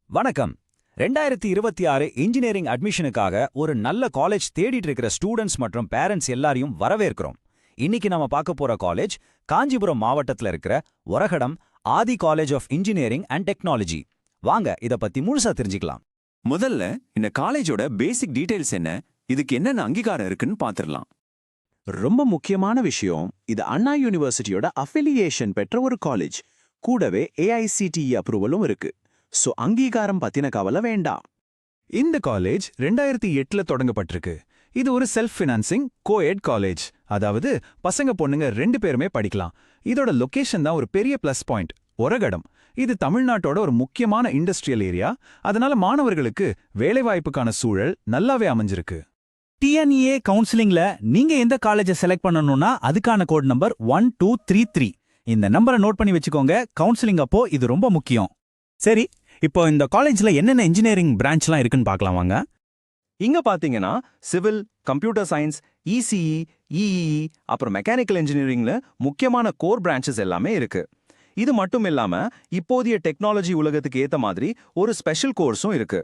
வணக்கம். 2026 இன்ஜினியரிங் அட்மிஷனுக்காக ஒரு நல்ல காலேஜ் தேடிட்டு இருக்கிற ஸ்டூடெண்ட்ஸ் மற்றும் பேரண்ட்ஸ் எல்லாரையும் வரவேற்கிறோம். இன்னைக்கு நம்ம பார்க்க போற காலேஜ் காஞ்சிபுரம் மாவட்டத்துல இருக்கிற Oragadam Adhi college of engineering and technology. வாங்க இத பத்தி முழுசா தெரிஞ்சுக்கலாம். முதல்ல இந்த காலேஜோட பேசிக் டீடைல்ஸ் என்ன, இதுக்கு என்னென்ன அங்கீகாரம் இருக்குன்னு பாத்துரலாம். ரொம்ப முக்கியமான விஷயம், இது அண்ணா யூனிவர்சிட்டியோட அஃபிலியேஷன் பெற்ற ஒரு காலேஜ். கூடவே AICTE அப்ரூவலும் இருக்கு. சோ அங்கீகாரம் பத்தின கவலை வேண்டாம். இந்த காலேஜ் 2008ல தொடங்கப்பட்டிருக்கு. இது ஒரு செல்ஃப் ஃபினான்சிங் கோஎட் காலேஜ், அதாவது பசங்க பொண்ணுங்க 2 பேருமே படிக்கலாம். இதோட லொகேஷன் தான் ஒரு பெரிய பிளஸ் பாயிண்ட். ஒரகடம் இது தமிழ்நாட்டோட ஒரு முக்கியமான இண்டஸ்ட்ரியல் ஏரியா, அதனால மாணவர்களுக்கு வேலைவாய்ப்புக்கான சூழல் நல்லாவே அமைஞ்சிருக்கு. TNEA கவுன்சிலிங்ல நீங்க எந்த காலேஜை செலக்ட் பண்ணணும்னா அதுக்கான கோட் நம்பர் 1233. இந்த நம்பரை நோட் பண்ணி வச்சுக்கோங்க. கவுன்சிலிங் அப்போ இது ரொம்ப முக்கியம். சரி, இப்போ இந்த காலேஜ்ல என்னென்ன இன்ஜினியரிங் பிரான்ச்லாம் இருக்குன்னு பார்க்கலாம் வாங்க. இங்க பாத்தீங்கன்னா civil, computer science, ECE, EEE அப்புறம் மெக்கானிக்கல் இன்ஜினியரிங்ல முக்கியமான கோர் பிரான்ச்சஸ் எல்லாமே இருக்கு. இது மட்டும் இல்லாம இப்போதைய டெக்னாலஜி உலகத்துக்கு ஏத்த மாதிரி ஒரு ஸ்பெஷல் கோர்ஸும் இருக்கு.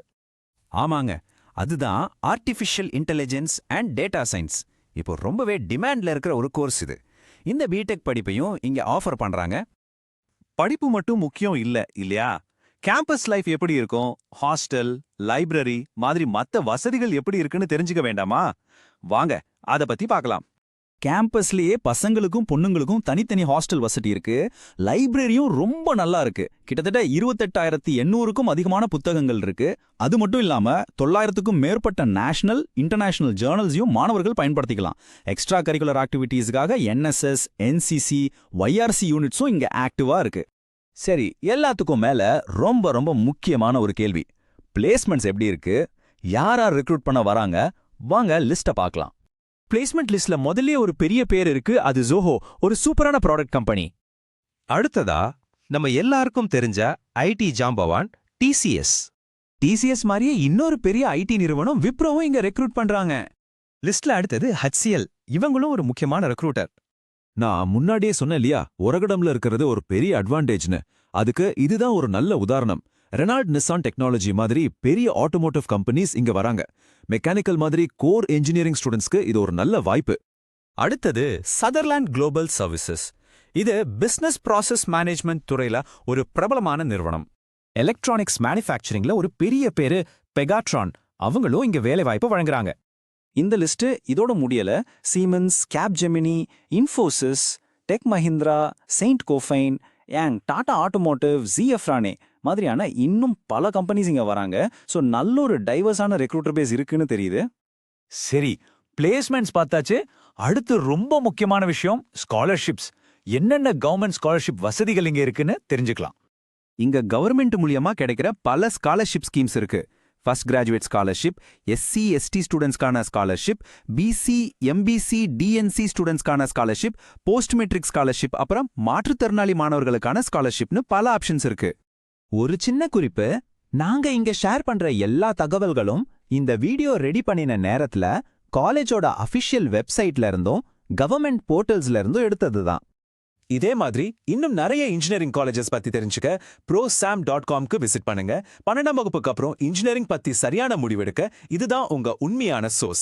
ஆமாங்க, அதுதான் artificial intelligence and data science. இப்போ ரொம்பவே டிமாண்ட்ல இருக்கிற ஒரு கோர்ஸ் இது. இந்த பிடெக் படிப்பையும் இங்க ஆஃபர் பண்றாங்க. படிப்பு மட்டும் முக்கியம் இல்லையா? கேம்பஸ் லைஃப் எப்படி இருக்கும், ஹாஸ்டல், லைப்ரரி மாதிரி மத்த வசதிகள் எப்படி இருக்குன்னு தெரிஞ்சுக்க வேண்டாமா? வாங்க அத பத்தி பார்க்கலாம். கேம்பஸ்லயே பசங்களுக்கும் பொண்ணுங்களுக்கும் தனித்தனி ஹாஸ்டல் வசதி இருக்கு. லைப்ரரியும் ரொம்ப நல்லா இருக்கு. கிட்டத்தட்ட 28,800க்கும் அதிகமான புத்தகங்கள் இருக்கு. அது மட்டும் இல்லாம 900க்கும் மேற்பட்ட நேஷனல், இன்டர்நேஷனல் ஜேர்னல்ஸையும் மாணவர்கள் பயன்படுத்திக்கலாம். எக்ஸ்ட்ரா கரிக்குலர் ஆக்டிவிட்டீஸ்க்காக NSS, NCC, YRC யூனிட்ஸும் இங்க ஆக்டிவா இருக்கு. சரி, எல்லாத்துக்கும் மேல ரொம்ப முக்கியமான ஒரு கேள்வி, பிளேஸ்மெண்ட்ஸ் எப்படி இருக்கு? யார் ரெக்ரூட் பண்ண வராங்க? வாங்க லிஸ்ட பார்க்கலாம். பிளேஸ்மெண்ட் லிஸ்ட்ல முதல்லயே ஒரு பெரிய பேர் இருக்கு, அது ஜோஹோ, ஒரு சூப்பரான ப்ராடக்ட் கம்பெனி. அடுத்ததா நம்ம எல்லாருக்கும் தெரிஞ்ச ஐடி ஜாம்பவான் TCS மாதிரியே இன்னொரு பெரிய ஐடி நிறுவனம் விப்ரோவும் இங்க ரெக்ரூட் பண்றாங்க. லிஸ்ட்ல அடுத்தது HCL, இவங்களும் ஒரு முக்கியமான ரெக்ரூட்டர். நான் முன்னாடியே சொன்னேன் இல்லையா, ஒரகடம்ல இருக்கிறது ஒரு பெரிய அட்வான்டேஜ்னு. அதுக்கு இதுதான் ஒரு நல்ல உதாரணம். ரெனால்ட் நிசான் டெக்னாலஜி மாதிரி பெரிய ஆட்டோமோட்டிவ் கம்பெனிஸ் இங்க வராங்க. மெக்கானிக்கல் மாதிரி கோர் இன்ஜினியரிங் ஸ்டூடெண்ட்ஸ்க்கு இது ஒரு நல்ல வாய்ப்பு. அடுத்தது சதர்லாண்ட் குளோபல் சர்வீசஸ். இது பிசினஸ் ப்ராசஸ் மேனேஜ்மெண்ட் துறையில ஒரு பிரபலமான நிறுவனம். எலக்ட்ரானிக்ஸ் மேனுஃபேக்சரிங்ல ஒரு பெரிய பேரு பெகாட்ரான், அவங்களும் இங்க வேலை வாய்ப்பு வழங்குறாங்க. இந்த லிஸ்ட் இதோட முடியல. Siemens, Capgemini, Infosys, Tech Mahindra, Saint Gobain, Tata automotive, ZF மாதிரியான இன்னும் பல கம்பெனிஸ் இங்க வராங்க. சோ நல்ல ஒரு டைவர்ஸான ரெக்ரூட்டர் பேஸ் இருக்குன்னு தெரியுது. சரி, பிளேஸ்மெண்ட்ஸ் பார்த்தாச்சு. அடுத்து ரொம்ப முக்கியமான விஷயம், ஸ்காலர்ஷிப்ஸ். என்னென்ன கவர்மெண்ட் ஸ்காலர்ஷிப் வசதிகள் இங்க இருக்குன்னு தெரிஞ்சுக்கலாம். இங்க கவர்மெண்ட் மூலியமா கிடைக்கிற பல ஸ்காலர்ஷிப் ஸ்கீம்ஸ் இருக்கு. First graduate scholarship, SC ST ஸ்டூடெண்ட்ஸ்க்கான ஸ்காலர்ஷிப், BC MBC DNC ஸ்டூடெண்ட்ஸ்க்கான ஸ்காலர்ஷிப், போஸ்ட் மெட்ரிக் ஸ்காலர்ஷிப், அப்புறம் மாற்றுத்திறனாளி மாணவர்களுக்கான ஸ்காலர்ஷிப்னு பல ஆப்ஷன்ஸ் இருக்கு. ஒரு சின்ன குறிப்பு, நாங்க இங்க ஷேர் பண்ற எல்லா தகவல்களும் இந்த வீடியோ ரெடி பண்ணின நேரத்துல காலேஜோட அபிஷியல் வெப்சைட்ல இருந்தும் கவர்மெண்ட் போர்ட்டல்ஸ்ல இருந்தும் எடுத்ததுதான். இதே மாதிரி இன்னும் நிறைய இன்ஜினியரிங் காலேஜஸ் பத்தி தெரிஞ்சுக்க prosam.com-க்கு விசிட் பண்ணுங்க. 12ஆம் வகுப்புக்கு அப்புறம் இன்ஜினியரிங் பத்தி சரியான முடிவெடுக்க இதுதான் உங்க உண்மையான சோர்ஸ்.